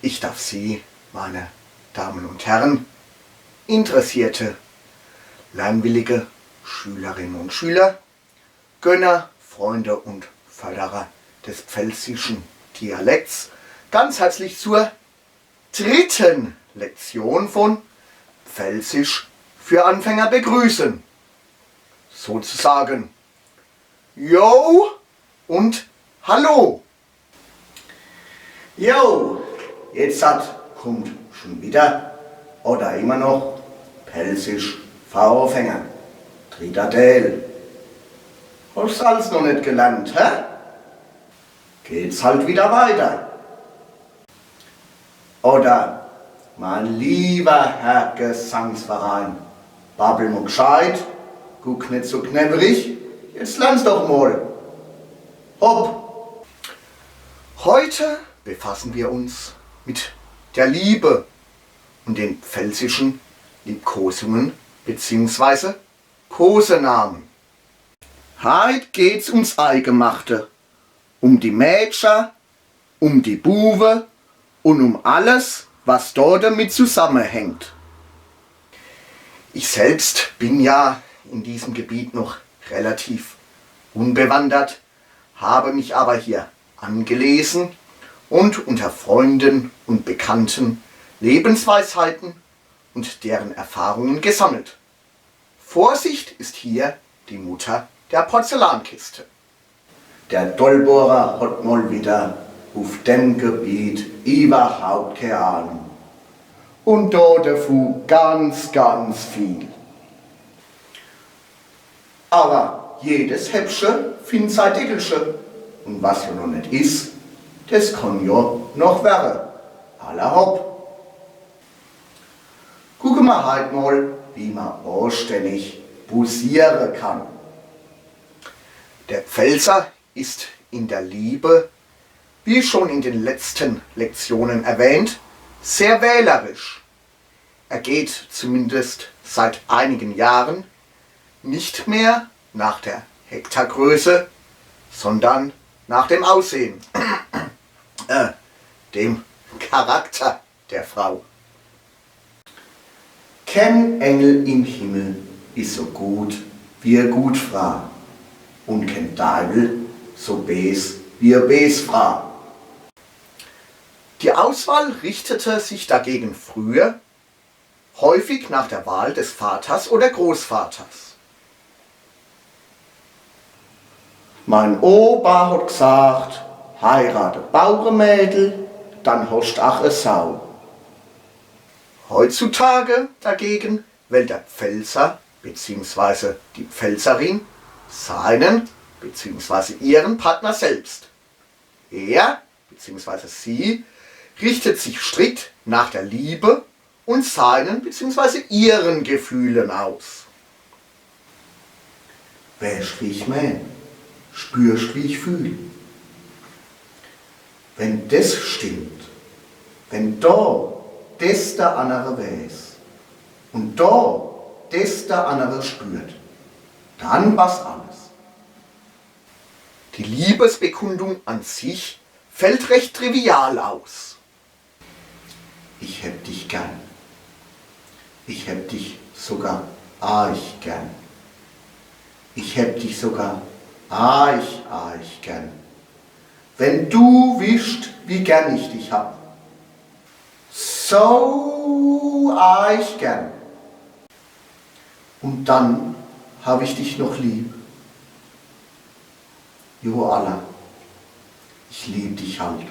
Ich darf Sie, meine Damen und Herren, interessierte, lernwillige Schülerinnen und Schüler, Gönner, Freunde und Förderer des pfälzischen Dialekts, ganz herzlich zur dritten Lektion von Pfälzisch für Anfänger begrüßen. Sozusagen Jo und Hallo. Jo, jetzt kommt schon wieder oder immer noch Pfälzisch für Anfänger. Dritter Teil. Hast du alles noch nicht gelernt, hä? Geht's halt wieder weiter. Oder, mein lieber Herr Gesangsverein, babbel mal gescheit, guck nicht so knebberig, jetzt lern's doch mal. Hopp! Heute befassen wir uns mit der Liebe und den pfälzischen Liebkosungen bzw. Kosenamen. Heute geht's ums Eingemachte, um die Mädchen, um die Buben und um alles, was dort damit zusammenhängt. Ich selbst bin ja in diesem Gebiet noch relativ unbewandert, habe mich aber hier angelesen und unter Freunden und Bekannten Lebensweisheiten und deren Erfahrungen gesammelt. Vorsicht ist hier die Mutter der Porzellankiste. Der Dollbohrer hat mal wieder auf dem Gebiet überhaupt keine Ahnung. Und da dazu ganz viel. Aber jedes Häppchen findet sein Deckelchen. Und was ja noch nicht ist, das kann ja noch werden. Alla hopp. Gucken wir halt mal, wie man anständig busieren kann. Der Pfälzer ist in der Liebe, wie schon in den letzten Lektionen erwähnt, sehr wählerisch. Er geht zumindest seit einigen Jahren nicht mehr nach der Hektargröße, sondern nach dem Aussehen, dem Charakter der Frau. Kein Engel im Himmel ist so gut wie eine Gutfrau und kein Teufel so bes wie eine Besfrau. Die Auswahl richtete sich dagegen früher häufig nach der Wahl des Vaters oder Großvaters. Mein Opa hat gesagt, heirate Bauernmädel, dann hast ach e Sau. Heutzutage dagegen wählt der Pfälzer bzw. die Pfälzerin seinen bzw. ihren Partner selbst. Er bzw. sie richtet sich strikt nach der Liebe und seinen bzw. ihren Gefühlen aus. Weißt wie ich mein, spürst wie ich fühle. Wenn das stimmt, wenn da das der andere weiß und da das der andere spürt, dann passt alles. Die Liebesbekundung an sich fällt recht trivial aus. Ich hab dich gern. Ich hab dich sogar arg gern. Ich hab dich sogar arg gern. Wenn du wischt, wie gern ich dich hab. So arg gern. Und dann hab ich dich noch lieb. Jo Allah, ich lieb dich halt.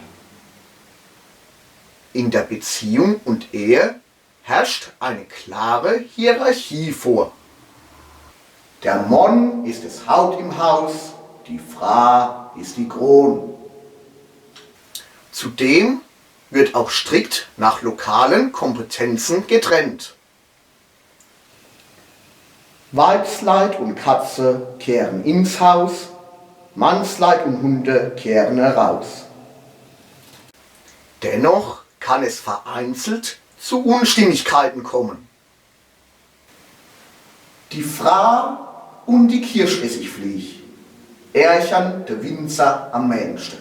In der Beziehung und Ehe herrscht eine klare Hierarchie vor. Der Mann ist das Haupt im Haus, die Frau ist die Kron. Zudem wird auch strikt nach lokalen Kompetenzen getrennt. Weibsleid und Katze kehren ins Haus, Mannsleid und Hunde kehren heraus. Dennoch kann es vereinzelt zu Unstimmigkeiten kommen. Die Frau und die Kirschessigflieg ärchern der Winzer am Menschsten.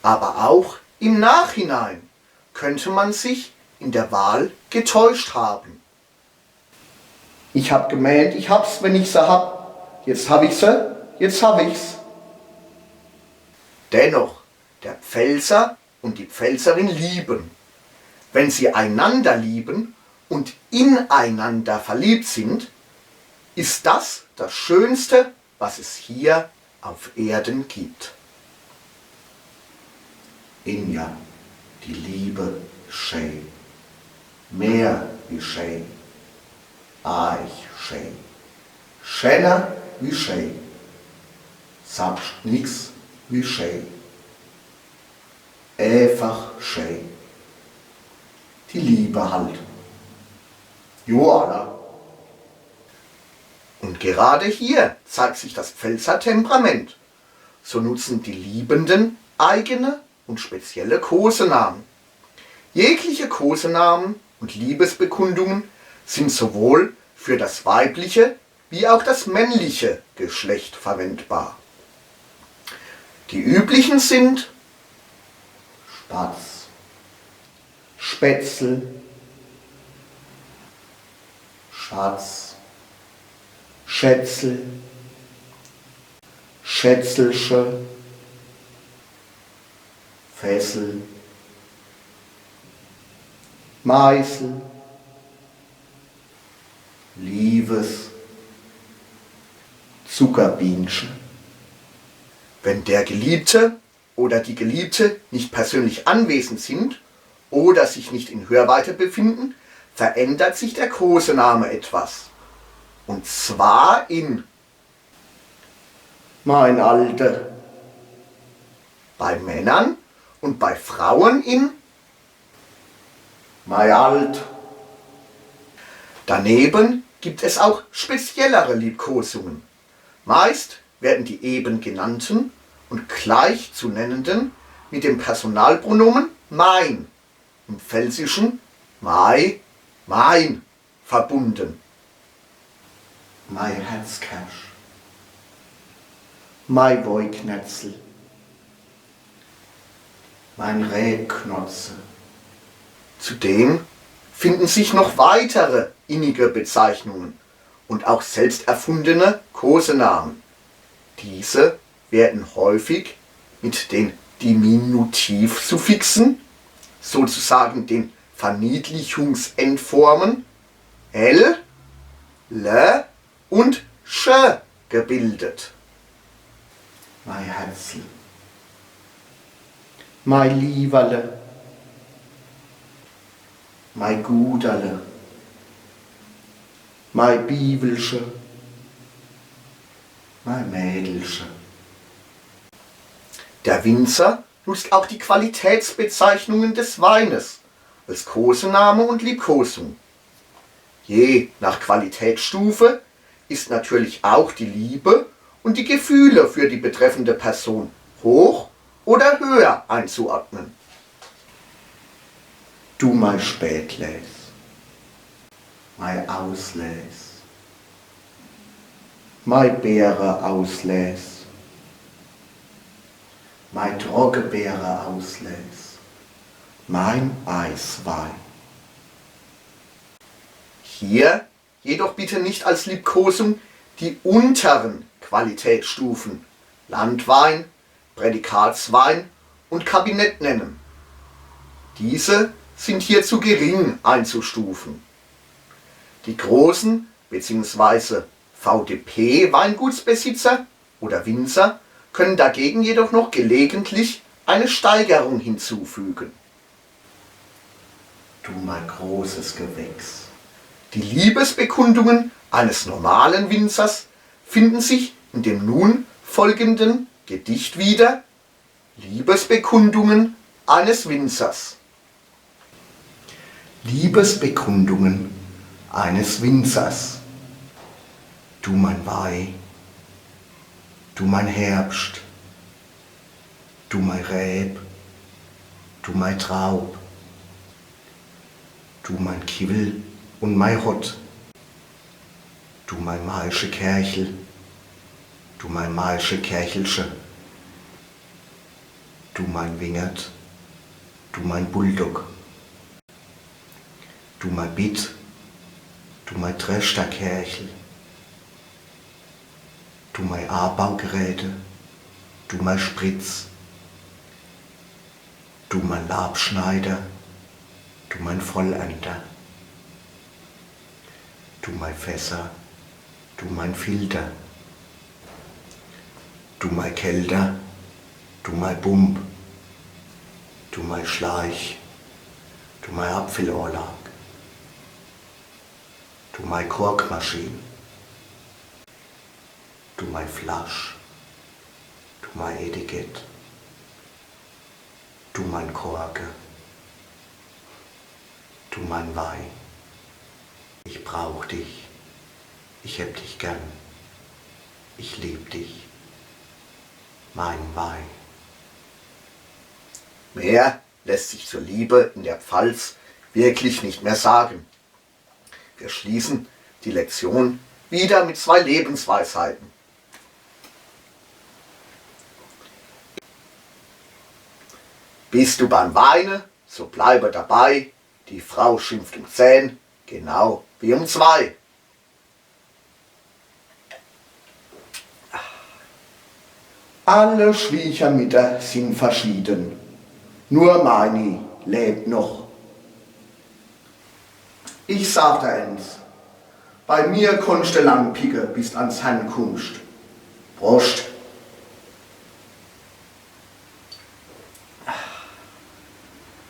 Aber auch Im Nachhinein könnte man sich in der Wahl getäuscht haben. Ich hab gemeint, ich hab's, wenn ich sie hab. Jetzt hab ich sie, jetzt hab ich's. Dennoch, der Pfälzer und die Pfälzerin lieben. Wenn sie einander lieben und ineinander verliebt sind, ist das das Schönste, was es hier auf Erden gibt. Inja, die Liebe schön, mehr wie schön, eich schön, schöner wie schön, sagst nix wie schön, einfach schön, die Liebe halt. Joala. Und gerade hier zeigt sich das Pfälzer Temperament. So nutzen die Liebenden eigene und spezielle Kosenamen. Jegliche Kosenamen und Liebesbekundungen sind sowohl für das weibliche wie auch das männliche Geschlecht verwendbar. Die üblichen sind Spatz, Spätzl, Schatz, Schätzel, Schätzelsche, Fessel, Meißel, Liebes, Zuckerbienchen. Wenn der Geliebte oder die Geliebte nicht persönlich anwesend sind oder sich nicht in Hörweite befinden, verändert sich der Kosename etwas. Und zwar in mein Alter. Bei Männern und bei Frauen in mein Alt. Daneben gibt es auch speziellere Liebkosungen. Meist werden die eben genannten und gleich zu nennenden mit dem Personalpronomen mein, im Pfälzischen mei, mein, verbunden. Mein Herzkersch, mein Woiknetzel, mein Rebknotze. Zudem finden sich noch weitere innige Bezeichnungen und auch selbst erfundene Kosenamen. Diese werden häufig mit den Diminutivsuffixen, sozusagen den Verniedlichungsendformen l, l und sch gebildet. Mein Herzl, mein Lieberle, mein Guderle, mein Bibelsche, mein Mädelsche. Der Winzer nutzt auch die Qualitätsbezeichnungen des Weines als Kosename und Liebkosung. Je nach Qualitätsstufe ist natürlich auch die Liebe und die Gefühle für die betreffende Person hoch oder höher einzuordnen. Du mein Spätläs, mein Ausläs, mein Beere Ausläs, mein Trockenbeere Ausläs, mein Eiswein. Hier jedoch bitte nicht als Liebkosung die unteren Qualitätsstufen Landwein, Prädikatswein und Kabinett nennen. Diese sind hier zu gering einzustufen. Die großen bzw. VDP-Weingutsbesitzer oder Winzer können dagegen jedoch noch gelegentlich eine Steigerung hinzufügen. Du mein großes Gewächs. Die Liebesbekundungen eines normalen Winzers finden sich in dem nun folgenden Gedicht wieder. Liebesbekundungen eines Winzers. Liebesbekundungen eines Winzers. Du mein Weih, du mein Herbst, du mein Räb, du mein Traub, du mein Kibbel und mein Hott, du mein Maische Kerchel, du mein Maische Kerchelsche, du mein Wingert, du mein Bulldog, du mein Bitt, du mein tröster Kerchel, du mein Anbaugeräte, du mein Spritz, du mein Labschneider, du mein Vollender, du mein Fässer, du mein Filter, du mein Kelter, du mein Bump, du mein Schleich, du mein Apfelorlag, du mein Korkmaschine, du mein Flasch, du mein Etikett, du mein Korke, du mein Wein. Ich brauch dich, ich heb dich gern, ich lieb dich, mein Wein. Mehr lässt sich zur Liebe in der Pfalz wirklich nicht mehr sagen. Wir schließen die Lektion wieder mit 2 Lebensweisheiten. Bist du beim Weine, so bleibe dabei, die Frau schimpft um 10, genau wie um 2. Alle Schwiegermütter sind verschieden, nur meine lebt noch. Ich sag dir eins, bei mir konntest du lang picken, bis ans Herrn kommst. Prost!